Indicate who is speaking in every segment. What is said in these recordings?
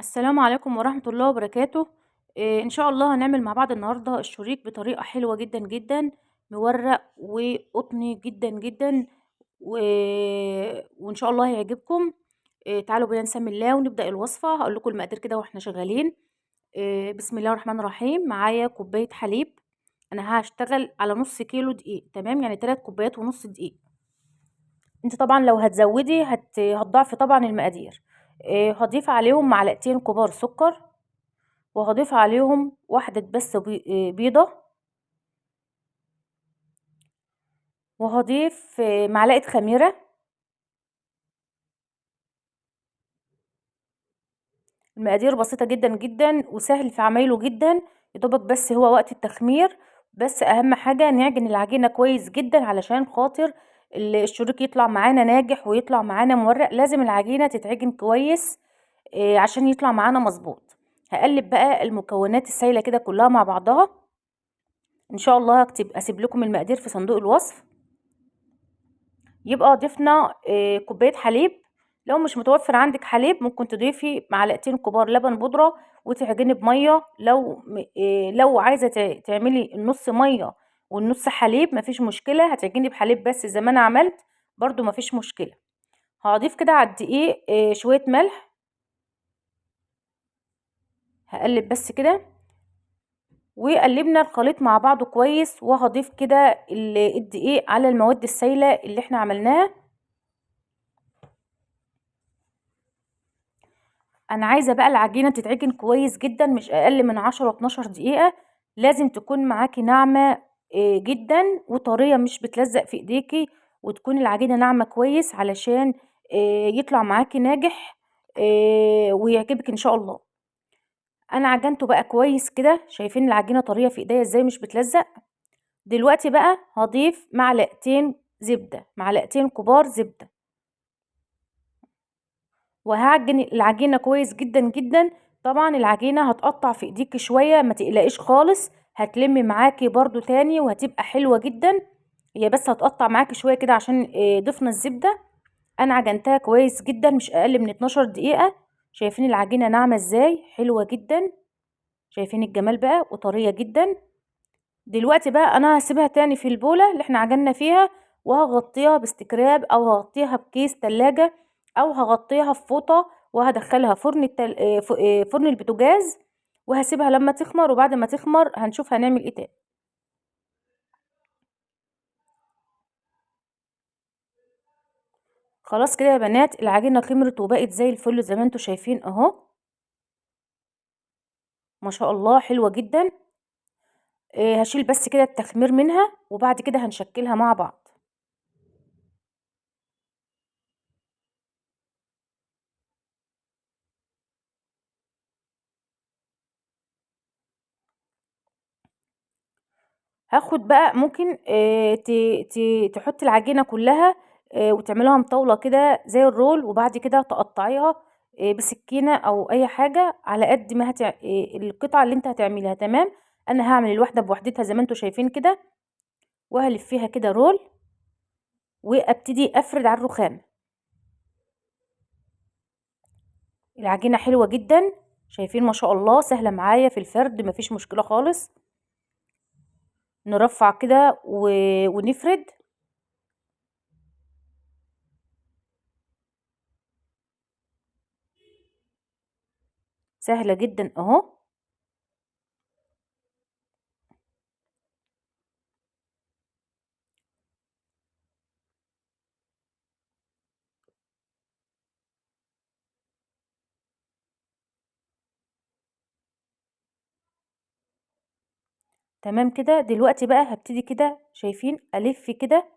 Speaker 1: السلام عليكم ورحمة الله وبركاته. إن شاء الله هنعمل مع بعض النهارده الشريك بطريقة حلوة جدًا، جدًا، مورق وقطني جدًا، جدًا، و وإن شاء الله هيعجبكم. تعالوا بينا نسمي الله ونبدأ الوصفة. هاقول لكم المقادير كده وإحنا شغالين. بسم الله الرحمن الرحيم. معايا كوباية حليب، أنا هاشتغل على نُص كيلو دقيق، تمام، يعني 3 كوبايات ونُص دقيق. أنتِ طبعًا لو هتزوّدي هتضاعفي طبعًا المقادير. هاضيف عليهم معلقتين كبار سكر، وهاضيف عليهم واحدة بس بيضة، وهاضيف معلقة خميرة. المقادير بسيطة جدًا، جدًا، وسهل في عمايله جدًا، يا دوبك بس هو وقت التخمير. بس أهم حاجة نعجن العجينة كويس جدًا علشان خاطر الشريك يطلع معانا ناجح ويطلع معانا مورق. لازم العجينة تتعجن كويس عشان يطلع معانا مضبوط. هاقلب بقى المكونات السايلة كده كلها مع بعضها. إن شاء الله أسيب لكم المقادير في صندوق الوصف. يبقى ضفنا كوباية حليب. لو مش متوفر عندِك حليب ممكن تضيفي معلقتين كبار لبن بودرة وتعجني بمَيّة. لو عايزة تعملي النُص مَيّة والنُص حليب ما فيش مشكلة، هتعجني بحليب بس زي ما أنا عملت، برضه ما فيش مشكلة. هاضيف كده على الدقيق شوية ملح. هاقلب بس كده، وقلبنا الخليط مع بعضه كويس، وهاضيف كده الدقيق على المواد السايلة اللي إحنا عملناها. أنا عايزة بقى العجينة تتعجن كويس جدًا، مش أقل من 10، 12 دقيقة. لازم تكون معاكِ ناعمة جدًا وطرية مش بتلزق في إيديكِ، وتكون العجينة ناعمة كويس علشان يطلع معاكِ ناجح ويعجبِك إن شاء الله. أنا عجنته بقى كويس كده، شايفين العجينة طرية في إيديّا إزاي مش بتلزق. دلوقتي بقى هاضيف معلقتين زبدة، معلقتين كبار زبدة. وهاعجن العجينة كويس جدًا، جدًا. طبعًا العجينة هتقطّع في إيديكِ شوية، ما تقلقيش خالص، هتلِم معاكِ برضه تاني وهتبقى حلوة جدًا. هي بس هتقطّع معاكِ شوية كده عشان ضفنا الزبدة. أنا عجنتها كويس جدًا مش أقل من 12 دقيقة. شايفين العجينة ناعمة إزاي، حلوة جدًا، شايفين الجمال بقى وطرية جدًا. دلوقتي بقى أنا هاسيبها تاني في البولة اللي إحنا عجننا فيها، وهاغطيها باستكراب أو هاغطيها بكيس تلاجة أو هاغطيها في فوطة، وهادخلها فرن التل ف فرن البوتاجاز، وهاسيبها لمّا تخمر. وبعد ما تخمر هنشوف هنعمل إيه تاني. خلاص كده يا بنات العجينة خمرت وبقت زي الفل زي ما أنتم شايفين أهو، ما شاء الله حلوة جدًا. هاشيل بس كده التخمير منها، وبعد كده هنشكلها مع بعض. هاخد بقى ممكن ت ت تحطّي العجينة كلّها وتعمليها مطاولة كده زي الرول، وبعد كده تقطّعيها بسكينة أو أي حاجة على قد ما القطعة اللي أنتِ هتعمليها، تمام. أنا هاعمل الواحدة بوحدتها زي ما أنتم شايفين كده، وهالفّيها كده رول، وأبتدي أفرد على الرخام. العجينة حلوة جدًا، شايفين ما شاء الله سهلة معايا في الفرد ما فيش مشكلة خالص. نرفّع كده ونفرد. سهلة جدًا أهو. تمام كده. دلوقتي بقى هابتدي كده شايفين ألِف كده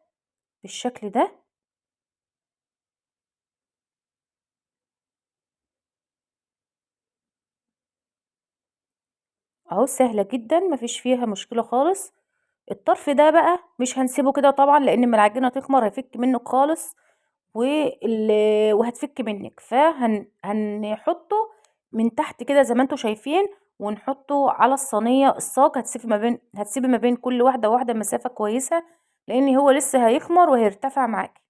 Speaker 1: بالشكل ده. أهو سهلة جدًا ما فيش فيها مشكلة خالص. الطرف ده بقى مش هنسيبه كده طبعًا لإن أمّا العجينة تخمر هيفك منِّك خالص وال وهتفك منِّك. هنحطه من تحت كده زي ما أنتم شايفين، ونحطه على الصينية الصاج. هتسيبي ما بين كل واحدة وواحدة مسافة كويسة، لإن هو لسه هيخمر وهيرتفع معاكِ.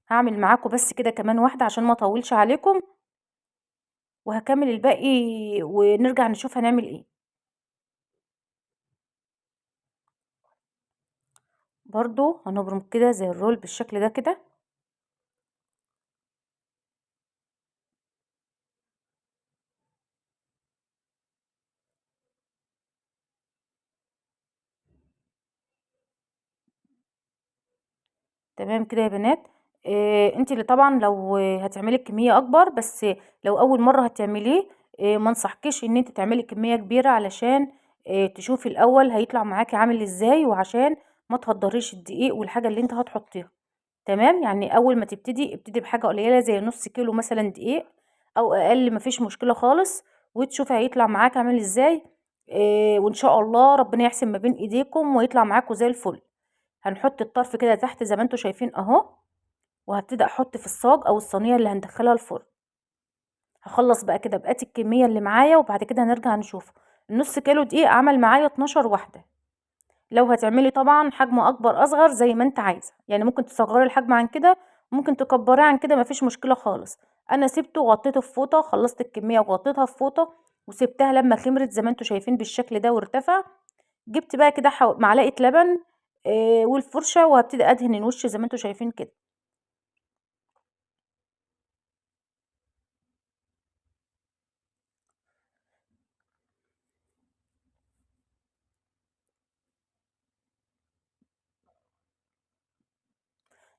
Speaker 1: هاعمل معاكم بس كده كمان واحدة عشان ما أطوّلش عليكم. وهكمل الباقي ونرجع نشوف هنعمل ايه. برضو هنبرم كده زي الرول بالشكل ده كده. تمام كده يا بنات. انت اللي طبعا لو هتعملي كمية اكبر، بس لو اول مرة هتعمليه ما انصحكيش ان انت تعملي كمية كبيرة، علشان تشوفي الاول هيطلع معاكي عامل ازاي، وعشان ما تهدريش الدقيق والحاجة اللي انت هتحطيها. تمام، يعني اول ما تبتدي ابتدي بحاجة قليلة زي نص كيلو مثلا دقيق او اقل، مفيش مشكلة خالص، وتشوفي هيطلع معاك عامل ازاي. وان شاء الله ربنا يحسن ما بين ايديكم ويطلع معاكم زي الفل. هنحط الطرف كده تحت زي ما انتم شايفين اهو، وهبتدي احط في الصاج او الصينيه اللي هندخلها الفرن. هخلص بقى كده بقيت الكميه اللي معايا، وبعد كده هنرجع نشوف. النص كيلو دقيق عمل معايا 12 واحده. لو هتعملي طبعا حجم اكبر اصغر زي ما انت عايزه، يعني ممكن تصغري الحجم عن كده، ممكن تكبريه عن كده، مفيش مشكله خالص. انا سبته وغطيته في فوطه، خلصت الكميه وغطيتها في فوطه وسبتها لما خمرت زي ما انتم شايفين بالشكل ده وارتفع. جبت بقى كده معلقه لبن والفرشه، وهبتدي ادهن الوش زي ما انتم شايفين كده.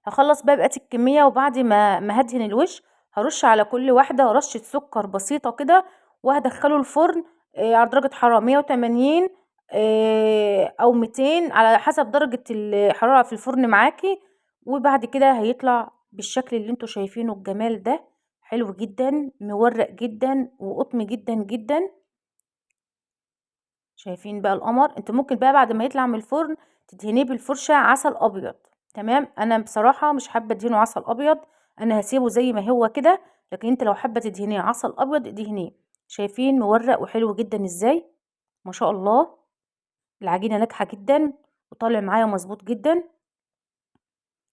Speaker 1: هخلص بقى بقية الكمية، وبعد ما هدهن الوش هرش على كل واحدة رشة سكر بسيطة كده، وهدخله الفرن على درجة حرارة 180 او 200 على حسب درجة الحرارة في الفرن معاكي. وبعد كده هيطلع بالشكل اللي انتوا شايفينه الجمال ده، حلو جدا مورق جدا وقطمي جدا جدا. شايفين بقى القمر؟ انت ممكن بقى بعد ما يطلع من الفرن تدهنيه بالفرشة عسل ابيض. تمام، انا بصراحة مش حابة ادهنه عسل ابيض، انا هسيبه زي ما هو كده، لكن انت لو حابة تدهنيه عسل ابيض ادهنيه. شايفين مورق وحلو جدا ازاي؟ ما شاء الله. العجينة ناجحة جدا وطالع معايا مظبوط جدا.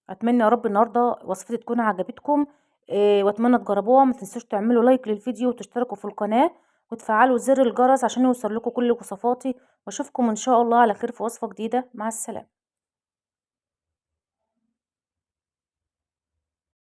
Speaker 1: اتمنى يا رب النهارده وصفتي تكون عجبتكم، واتمنى تجربوها. ما تنسوش تعملوا لايك للفيديو وتشتركوا في القناة وتفعلوا زر الجرس عشان يوصل لكم كل وصفاتي، واشوفكم ان شاء الله على خير في وصفة جديدة. مع السلامة.